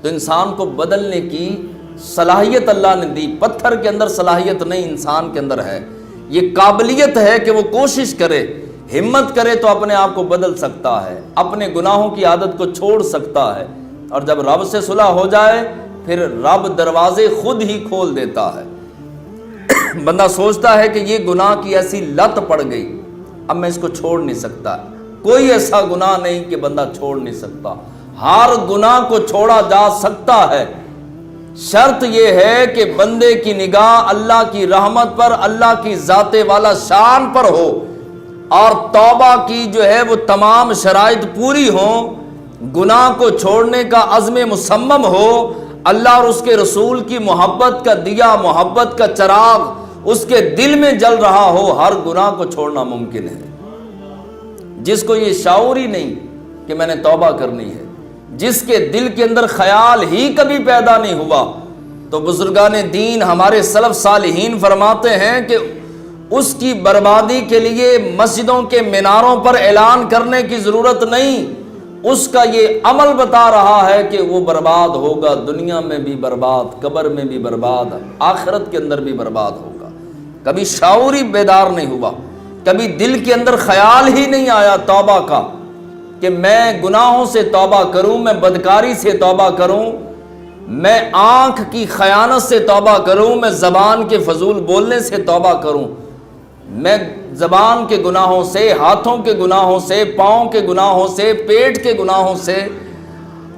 تو انسان کو بدلنے کی صلاحیت اللہ نے دی. پتھر کے اندر صلاحیت نہیں، انسان کے اندر ہے. یہ قابلیت ہے کہ وہ کوشش کرے، ہمت کرے تو اپنے آپ کو بدل سکتا ہے، اپنے گناہوں کی عادت کو چھوڑ سکتا ہے. اور جب رب سے صلح ہو جائے پھر رب دروازے خود ہی کھول دیتا ہے. بندہ سوچتا ہے کہ یہ گناہ کی ایسی لت پڑ گئی، اب میں اس کو چھوڑ نہیں سکتا. کوئی ایسا گناہ نہیں کہ بندہ چھوڑ نہیں سکتا، ہر گناہ کو چھوڑا جا سکتا ہے. شرط یہ ہے کہ بندے کی نگاہ اللہ کی رحمت پر، اللہ کی ذات والا شان پر ہو، اور توبہ کی جو ہے وہ تمام شرائط پوری ہوں، گناہ کو چھوڑنے کا عزم مصمم ہو، اللہ اور اس کے رسول کی محبت کا دیا، محبت کا چراغ اس کے دل میں جل رہا ہو، ہر گناہ کو چھوڑنا ممکن ہے. جس کو یہ شعور ہی نہیں کہ میں نے توبہ کرنی ہے، جس کے دل کے اندر خیال ہی کبھی پیدا نہیں ہوا، تو بزرگان دین ہمارے سلف صالحین فرماتے ہیں کہ اس کی بربادی کے لیے مسجدوں کے میناروں پر اعلان کرنے کی ضرورت نہیں. اس کا یہ عمل بتا رہا ہے کہ وہ برباد ہوگا، دنیا میں بھی برباد، قبر میں بھی برباد، آخرت کے اندر بھی برباد ہوگا. کبھی شعور ہی بیدار نہیں ہوا، کبھی دل کے اندر خیال ہی نہیں آیا توبہ کا کہ میں گناہوں سے توبہ کروں، میں بدکاری سے توبہ کروں، میں آنکھ کی خیانت سے توبہ کروں، میں زبان کے فضول بولنے سے توبہ کروں، میں زبان کے گناہوں سے، ہاتھوں کے گناہوں سے، پاؤں کے گناہوں سے، پیٹ کے گناہوں سے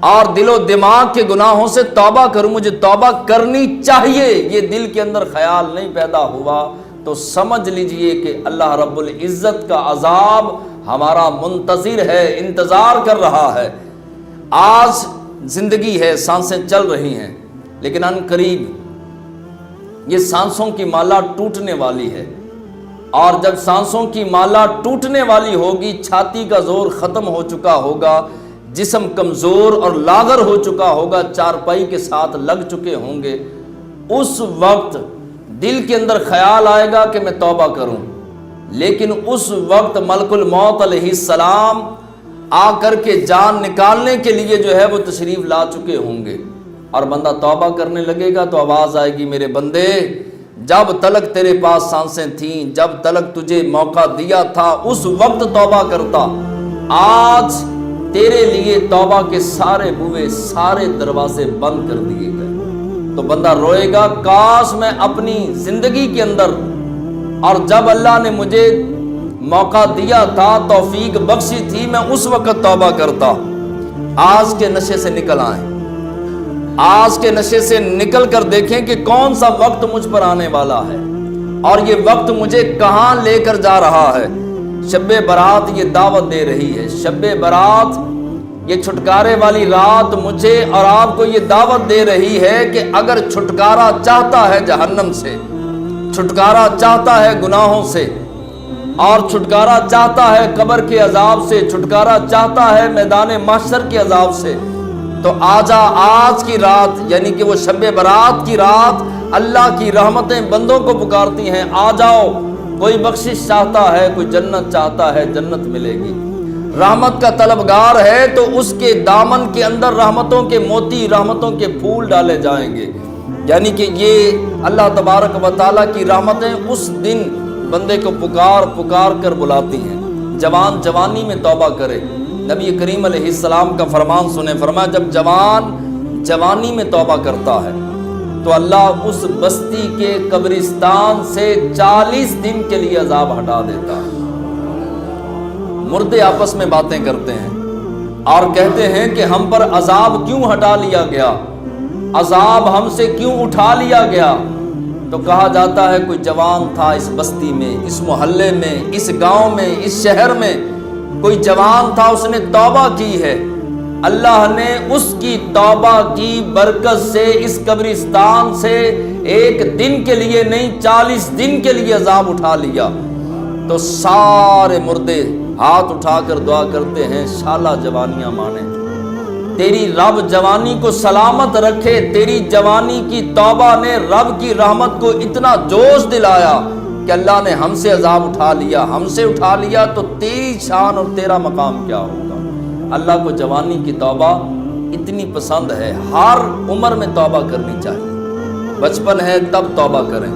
اور دل و دماغ کے گناہوں سے توبہ کروں. مجھے توبہ کرنی چاہیے، یہ دل کے اندر خیال نہیں پیدا ہوا تو سمجھ لیجئے کہ اللہ رب العزت کا عذاب ہمارا منتظر ہے، انتظار کر رہا ہے. آج زندگی ہے، سانسیں چل رہی ہیں، لیکن ان قریب یہ سانسوں کی مالا ٹوٹنے والی ہے. اور جب سانسوں کی مالا ٹوٹنے والی ہوگی، چھاتی کا زور ختم ہو چکا ہوگا، جسم کمزور اور لاغر ہو چکا ہوگا، چارپائی کے ساتھ لگ چکے ہوں گے، اس وقت دل کے اندر خیال آئے گا کہ میں توبہ کروں. لیکن اس وقت ملک الموت علیہ السلام آ کر کے جان نکالنے کے لیے جو ہے وہ تشریف لا چکے ہوں گے، اور بندہ توبہ کرنے لگے گا تو آواز آئے گی، میرے بندے جب تلک تیرے پاس سانسیں تھیں، جب تلک تجھے موقع دیا تھا اس وقت توبہ کرتا. آج تیرے لیے توبہ کے سارے بوئے، سارے دروازے بند کر دیے گئے. تو بندہ روئے گا، کاش میں اپنی زندگی کے اندر، اور جب اللہ نے مجھے موقع دیا تھا، توفیق بخشی تھی، میں اس وقت توبہ کرتا. آج کے نشے سے نکل آئیں، آج کے نشے سے نکل کر دیکھیں کہ کون سا وقت مجھ پر آنے والا ہے اور یہ وقت مجھے کہاں لے کر جا رہا ہے. شب برات یہ دعوت دے رہی ہے، شب برات یہ چھٹکارے والی رات مجھے اور آپ کو یہ دعوت دے رہی ہے کہ اگر چھٹکارا چاہتا ہے جہنم سے، چھٹکارا چاہتا ہے گناہوں سے، اور چھٹکارا چاہتا ہے قبر کے عذاب سے، چھٹکارا چاہتا ہے میدان محشر کے عذاب سے، تو آجا آج کی رات، یعنی کہ وہ شب برات کی رات اللہ کی رحمتیں بندوں کو پکارتی ہیں، آ جاؤ. کوئی بخشش چاہتا ہے، کوئی جنت چاہتا ہے، جنت ملے گی. رحمت کا طلبگار ہے تو اس کے دامن کے اندر رحمتوں کے موتی، رحمتوں کے پھول ڈالے جائیں گے. یعنی کہ یہ اللہ تبارک و تعالیٰ کی رحمتیں اس دن بندے کو پکار کر بلاتی ہیں. جوان جوانی میں توبہ کرے. نبی کریم علیہ السلام کا فرمان سنیں، فرمایا جب جوان جوانی میں توبہ کرتا ہے تو اللہ اس بستی کے قبرستان سے 40 دن کے لیے عذاب ہٹا دیتا ہے. مردے آپس میں باتیں کرتے ہیں اور کہتے ہیں کہ ہم پر عذاب کیوں ہٹا لیا گیا، عذاب ہم سے کیوں اٹھا لیا گیا. تو کہا جاتا ہے کوئی جوان تھا اس بستی میں، اس محلے میں، اس گاؤں میں، اس شہر میں، کوئی جوان تھا، اس نے توبہ کی ہے، اللہ نے اس کی توبہ کی برکت سے اس قبرستان سے ایک دن کے لیے نہیں 40 دن کے لیے عذاب اٹھا لیا. تو سارے مردے ہاتھ اٹھا کر دعا کرتے ہیں شالا جوانیاں مانے، تیری رب جوانی کو سلامت رکھے. تیری جوانی کی توبہ نے رب کی رحمت کو اتنا جوش دلایا کہ اللہ نے ہم سے عذاب اٹھا لیا، ہم سے اٹھا لیا، تو تیری شان اور تیرا مقام کیا ہوگا. اللہ کو جوانی کی توبہ اتنی پسند ہے، ہر عمر میں توبہ کرنی چاہیے۔ بچپن ہے تب توبہ کریں،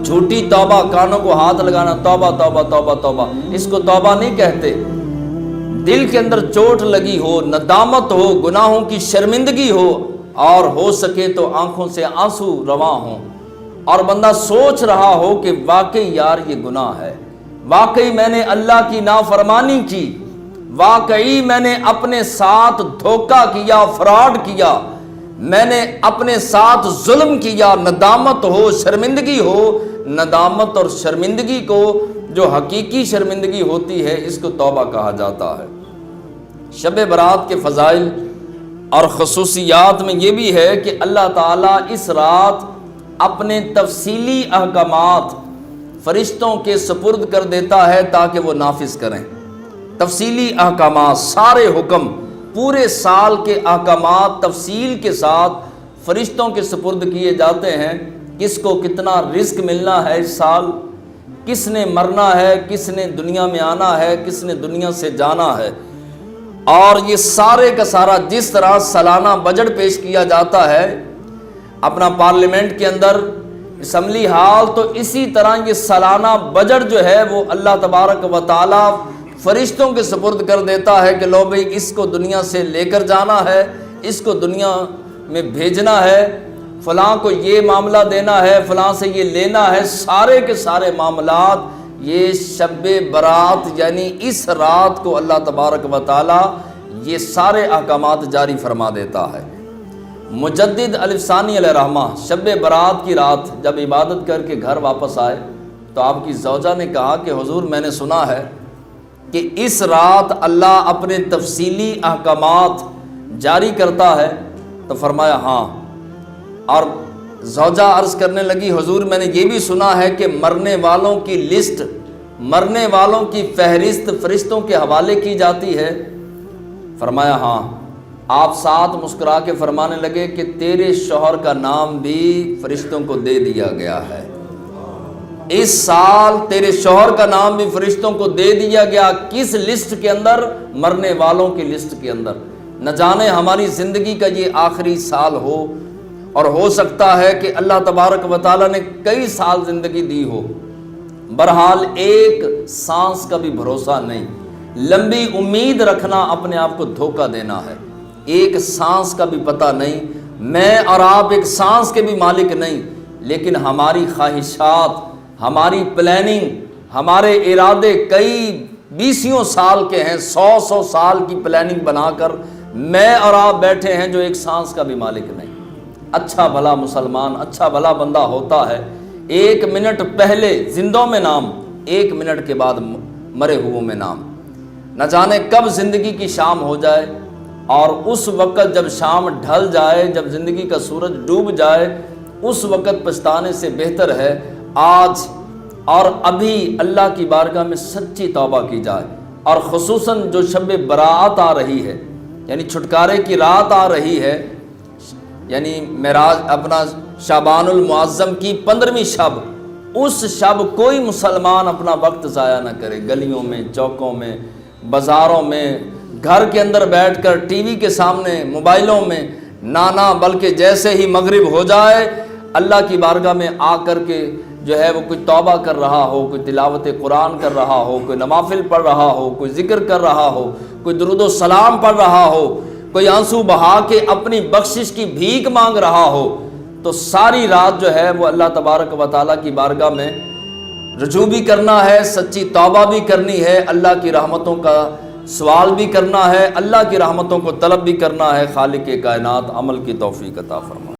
جھوٹی توبہ، کانوں کو ہاتھ لگانا، توبہ توبہ توبہ توبہ، اس کو توبہ نہیں کہتے۔ دل کے اندر چوٹ لگی ہو، ندامت ہو، گناہوں کی شرمندگی ہو، اور ہو سکے تو آنکھوں سے آنسو رواں ہوں، اور بندہ سوچ رہا ہو کہ واقعی یار یہ گناہ ہے، واقعی میں نے اللہ کی نافرمانی کی، واقعی میں نے اپنے ساتھ دھوکہ کیا، فراڈ کیا، میں نے اپنے ساتھ ظلم کیا، ندامت ہو، شرمندگی ہو۔ ندامت اور شرمندگی کو، جو حقیقی شرمندگی ہوتی ہے، اس کو توبہ کہا جاتا ہے۔ شب برات کے فضائل اور خصوصیات میں یہ بھی ہے کہ اللہ تعالیٰ اس رات اپنے تفصیلی احکامات فرشتوں کے سپرد کر دیتا ہے تاکہ وہ نافذ کریں۔ تفصیلی احکامات، سارے حکم، پورے سال کے احکامات تفصیل کے ساتھ فرشتوں کے سپرد کیے جاتے ہیں۔ کس کو کتنا رزق ملنا ہے اس سال، کس نے مرنا ہے، کس نے دنیا میں آنا ہے، کس نے دنیا سے جانا ہے، اور یہ سارے کا سارا جس طرح سالانہ بجٹ پیش کیا جاتا ہے اپنا پارلیمنٹ کے اندر، اسمبلی ہال، تو اسی طرح یہ سالانہ بجٹ جو ہے وہ اللہ تبارک و تعالی فرشتوں کے سپرد کر دیتا ہے کہ لو بھئی اس کو دنیا سے لے کر جانا ہے، اس کو دنیا میں بھیجنا ہے، فلاں کو یہ معاملہ دینا ہے، فلاں سے یہ لینا ہے۔ سارے کے سارے معاملات یہ شب برات یعنی اس رات کو اللہ تبارک و تعالی یہ سارے احکامات جاری فرما دیتا ہے۔ مجدد الف ثانی علیہ رحمہ شب برات کی رات جب عبادت کر کے گھر واپس آئے تو آپ کی زوجہ نے کہا کہ حضور میں نے سنا ہے کہ اس رات اللہ اپنے تفصیلی احکامات جاری کرتا ہے، تو فرمایا ہاں۔ اور زوجہ عرض کرنے لگی حضور میں نے یہ بھی سنا ہے کہ مرنے والوں کی لسٹ، مرنے والوں کی فہرست فرشتوں کے حوالے کی جاتی ہے۔ فرمایا ہاں۔ آپ ساتھ مسکرا کے فرمانے لگے کہ تیرے شوہر کا نام بھی فرشتوں کو دے دیا گیا ہے، اس سال تیرے شوہر کا نام بھی فرشتوں کو دے دیا گیا۔ کس لسٹ کے اندر؟ مرنے والوں کی لسٹ کے اندر۔ نہ جانے ہماری زندگی کا یہ آخری سال ہو، اور ہو سکتا ہے کہ اللہ تبارک و تعالیٰ نے کئی سال زندگی دی ہو۔ بہرحال ایک سانس کا بھی بھروسہ نہیں، لمبی امید رکھنا اپنے آپ کو دھوکہ دینا ہے۔ ایک سانس کا بھی پتہ نہیں، میں اور آپ ایک سانس کے بھی مالک نہیں، لیکن ہماری خواہشات، ہماری پلاننگ، ہمارے ارادے کئی 20 سال کے ہیں، 100 سال کی پلاننگ بنا کر میں اور آپ بیٹھے ہیں جو ایک سانس کا بھی مالک نہیں۔ اچھا بھلا مسلمان، اچھا بھلا بندہ ہوتا ہے، 1 منٹ پہلے زندوں میں نام، 1 منٹ کے بعد مرے ہوئوں میں نام۔ نہ جانے کب زندگی کی شام ہو جائے، اور اس وقت جب شام ڈھل جائے، جب زندگی کا سورج ڈوب جائے، اس وقت پچھتانے سے بہتر ہے آج اور ابھی اللہ کی بارگاہ میں سچی توبہ کی جائے۔ اور خصوصاً جو شب برات آ رہی ہے، یعنی چھٹکارے کی رات آ رہی ہے، یعنی معراج اپنا شعبان المعظم کی 15ویں شب، اس شب کوئی مسلمان اپنا وقت ضائع نہ کرے، گلیوں میں، چوکوں میں، بازاروں میں، گھر کے اندر بیٹھ کر ٹی وی کے سامنے، موبائلوں میں نہ، بلکہ جیسے ہی مغرب ہو جائے اللہ کی بارگاہ میں آ کر کے جو ہے وہ کوئی توبہ کر رہا ہو، کوئی تلاوت قرآن کر رہا ہو، کوئی نوافل پڑھ رہا ہو، کوئی ذکر کر رہا ہو، کوئی درود و سلام پڑھ رہا ہو، کوئی آنسو بہا کے اپنی بخشش کی بھیک مانگ رہا ہو، تو ساری رات جو ہے وہ اللہ تبارک و تعالیٰ کی بارگاہ میں رجوع بھی کرنا ہے، سچی توبہ بھی کرنی ہے، اللہ کی رحمتوں کا سوال بھی کرنا ہے، اللہ کی رحمتوں کو طلب بھی کرنا ہے۔ خالق کائنات عمل کی توفیق عطا فرمائے۔